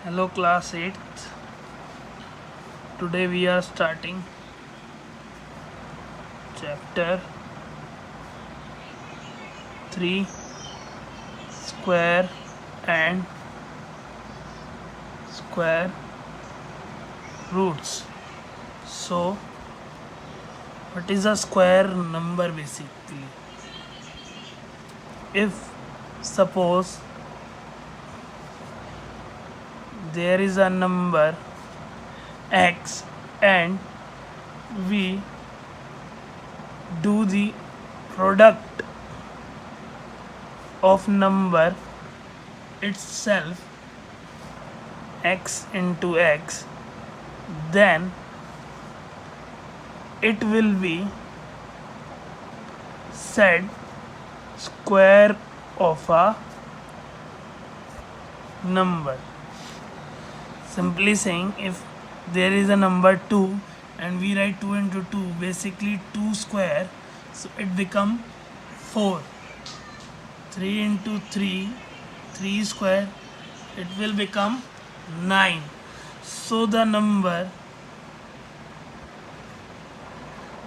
Hello class 8th. Today we are starting chapter 3 square and square roots. So what is a square number basically? If suppose there is a number x and we do the product of number itself x into x, then it will be said square of a number. Simply saying, if there is a number 2 and we write 2 into 2, basically 2 square, so it become 4. 3 into 3, 3 square, it will become 9. So the number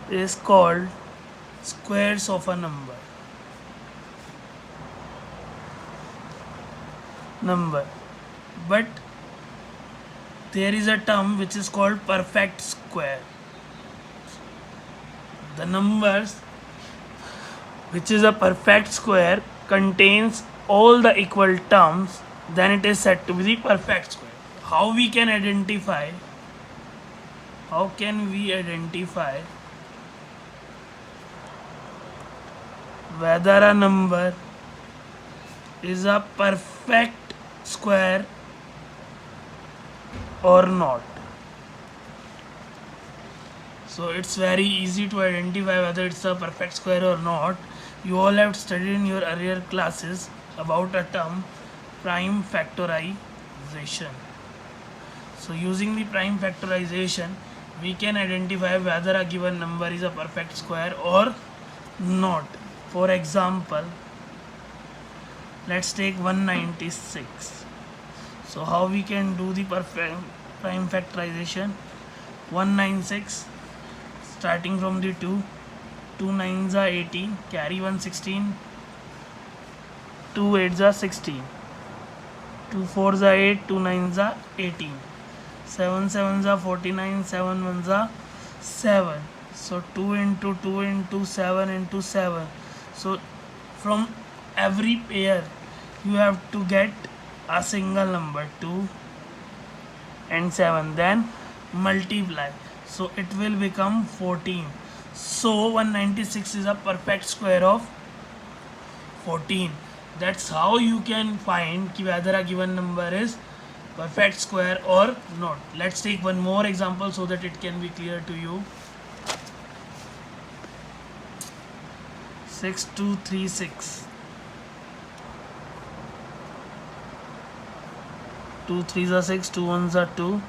is called squares of a number. But there is a term which is called perfect square. The numbers which is a perfect square contains all the equal terms, then it is said to be the perfect square. How can we identify whether a number is a perfect square or not? So it's very easy to identify whether it's a perfect square or not. You all have studied in your earlier classes about a term, prime factorization. So using the prime factorization, we can identify whether a given number is a perfect square or not. For example, let's take 196. So how we can do the prime factorization? 196 starting from the 2 9s are 18, carry 116, 2 8s are 16, 2 4s are 8, 2 9s are 18, 7 7s are 49, 7 1s are 7. So 2 into 2 into 7 into 7. So from every pair you have to get a single number, 2 and 7, then multiply, so it will become 14. So 196 is a perfect square of 14. That's how you can find whether a given number is perfect square or not. Let's take one more example so that it can be clear to you. 6236. 2 3s are 6, 2 1s are 2,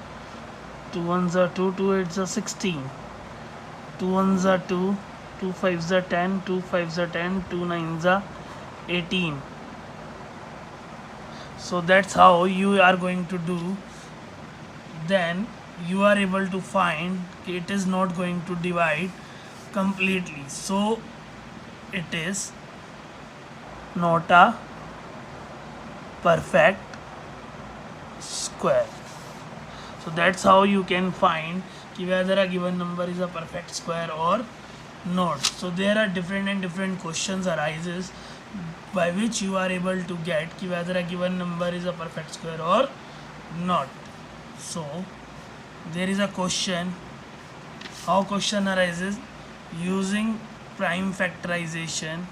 2 1s are 2, 2 8s are 16, 2 1s are 2, 2 5s are 10, 2 5s are 10, 2 9s are 18. So that's how you are going to do. Then you are able to find it is not going to divide completely, so it is not a perfect square. So that's how you can find whether a given number is a perfect square or not. So there are different questions arises by which you are able to get whether a given number is a perfect square or not. So there is a question. How question arises? Using prime factorization,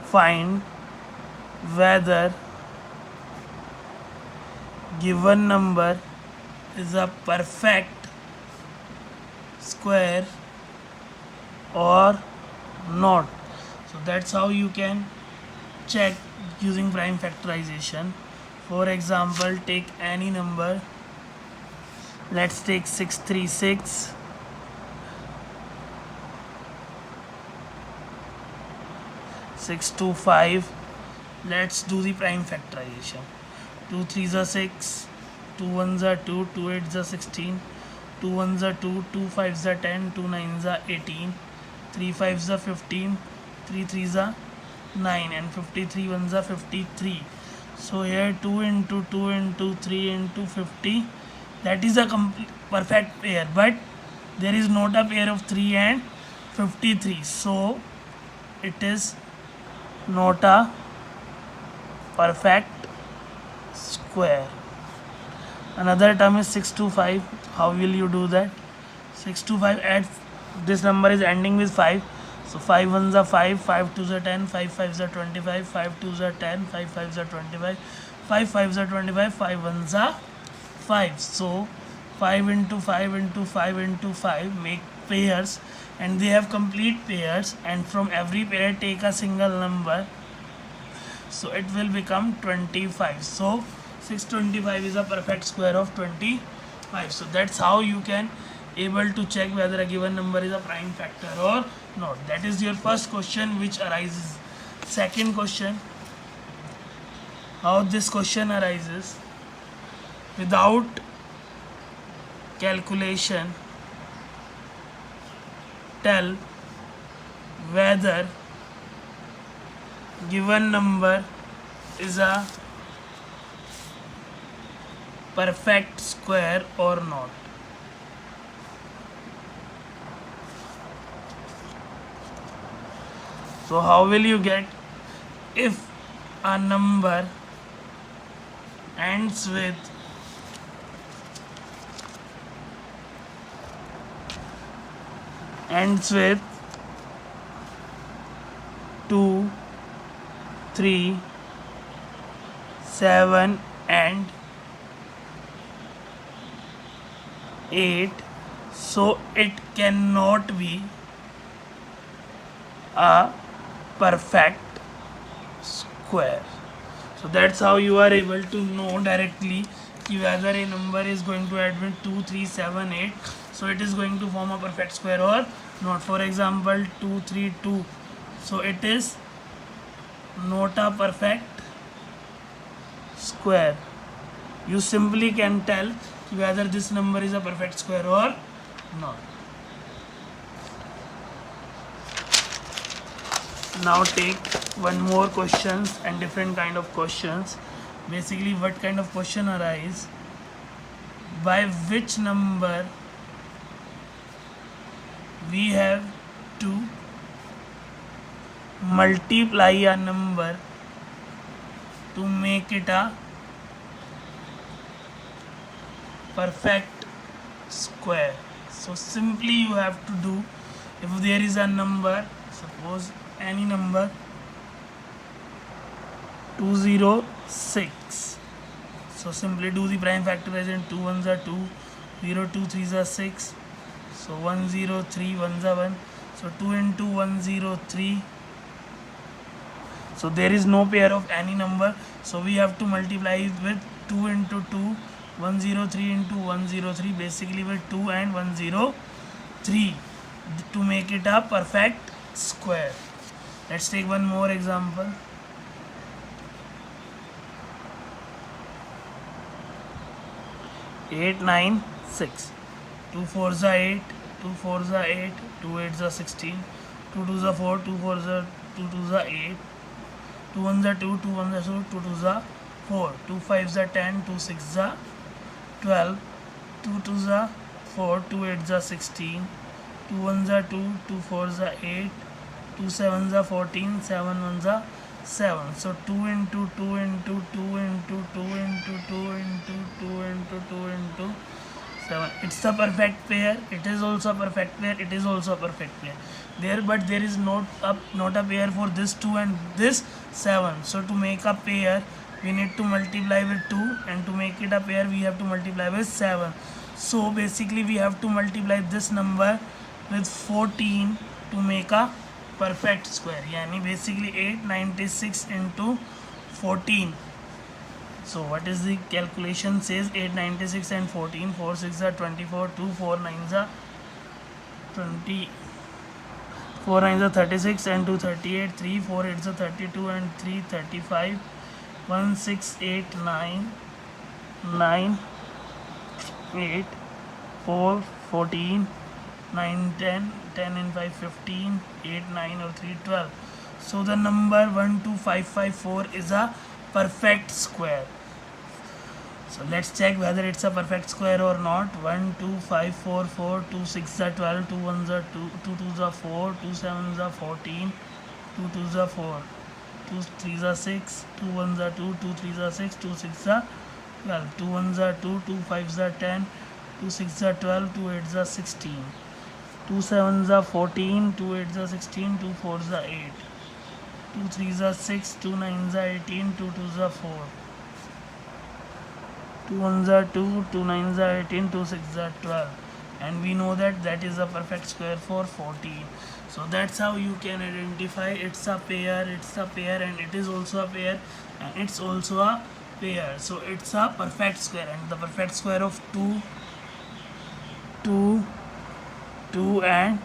find whether given number is a perfect square or not. So that's how you can check using prime factorization. For example, take any number. Let's take 636, 625, let's do the prime factorization. 2 3s are 6, 2 1s are 2, 2 8s are 16, 2 1s are 2, 2 5s are 10, 2 9s are 18, 3 5s are 15, 3 3s are 9, and 53 ones are 53. So here 2 into 2 into 3 into 50, that is a complete perfect pair, but there is not a pair of 3 and 53, so it is not a perfect square. Another term is 6 to 5. How will you do that? 6 to 5, adds, this number is ending with 5, so 5 ones are 5, 5 twos are 10, 5 fives are 25, 5 twos are 10, 5 fives are 25, 5 fives are 25, 5 ones are 5. So 5 into 5 into 5 into 5 make pairs, and they have complete pairs, and from every pair take a single number, so it will become 25. So 625 is a perfect square of 25. So that's how you can able to check whether a given number is a prime factor or not. That is your first question which arises. Second question, how this question arises: without calculation, tell whether given number is a perfect square or not. So how will you get if a number ends with ends with 2, 3, 7 and 8, so it cannot be a perfect square. So that's how you are able to know directly whether a number is going to add with 2, 3, 7, 8, so it is going to form a perfect square or not. For example, 2, 3, 2, so it is not a perfect square. You simply can tell whether this number is a perfect square or not. Now take one more questions and different kind of questions. Basically, what kind of question arise? By which number we have to multiply a number to make it a perfect square. So simply you have to do, if there is a number, suppose any number 206, so simply do the prime factorization. 2 1s are 2, 0 2 3s are 6, so 103 1s are 1, so 2 into 103, so there is no pair of any number, so we have to multiply it with 2 into 2, 103 into 103, basically with 2 and 103 to make it a perfect square. Let's take one more example. Eight, 9, 6. 2 4s are 8, 2 4s are 8, 2 8s are 16, 2 2s are 4, 2 4s are 2 2s are 8, 2 1s are 2, 2 1s are 2, 2 2s are 4, 2 5s are 10, 2 6s are 12, 2 2s are 4, 2 8s are 16, 2 1s are 2, 2 4s are 8, 2 7s are 14, 7 1s are 7. So 2 into 2 into 2 into 2 into 2 into 2 into 2 into 7. It's a perfect pair. It is also a perfect pair. It is also a perfect pair. But there is not a pair for this 2 and this 7. So to make a pair, we need to multiply with 2, and to make it a pair, we have to multiply with 7. So basically, we have to multiply this number with 14 to make a perfect square. Yani basically 896 into 14. So what is the calculation says? 896 and 14, 4 6 are 24, 2 4 9s are 20, 4 9s are 36 and 2 38, 3 4 8s are 32 and 3 35, 1 6 8 9 9 8 4 14 9 10 10 and 5 15 8 9 or 3 12. So the number 12554 is a perfect square. So let's check whether it's a perfect square or not. 1 2 5 4 4 2 6 are 12, 2 1s are 2, 2 2s are 4, 2 7s are 14, 2 2s are 4, 2 3s are 6, 2 1s are 2, 2 3s are 6, 2 6s are 12, 2 1s are 2, 2 5s are 10, 2 6s are 12, 2 8s are 16, 2 7s are 14, 2 8s are 16, 2 4s are 8, 2 3s are 6, 2 9s are 18, 2 2s are 4, 2 1s are 2, 2 9s are 18, 2 6s are 12, and we know that that is a perfect square for 14. So that's how you can identify it's a pair, and it is also a pair, and it's also a pair. So it's a perfect square, and the perfect square of 2 and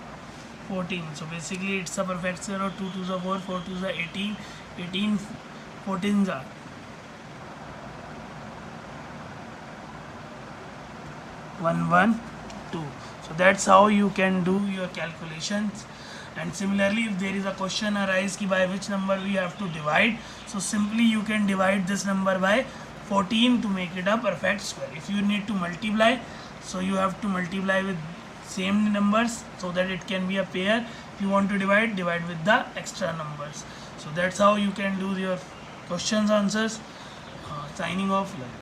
14. So basically it's a perfect square of 2 2s are 4, 4 2s are 18, 18 14s are 1 1 2. So that's how you can do your calculations. And similarly, if there is a question arise ki by which number we have to divide, so simply you can divide this number by 14 to make it a perfect square. If you need to multiply, so you have to multiply with same numbers so that it can be a pair. If you want to divide with the extra numbers. So that's how you can do your questions answers. Signing off.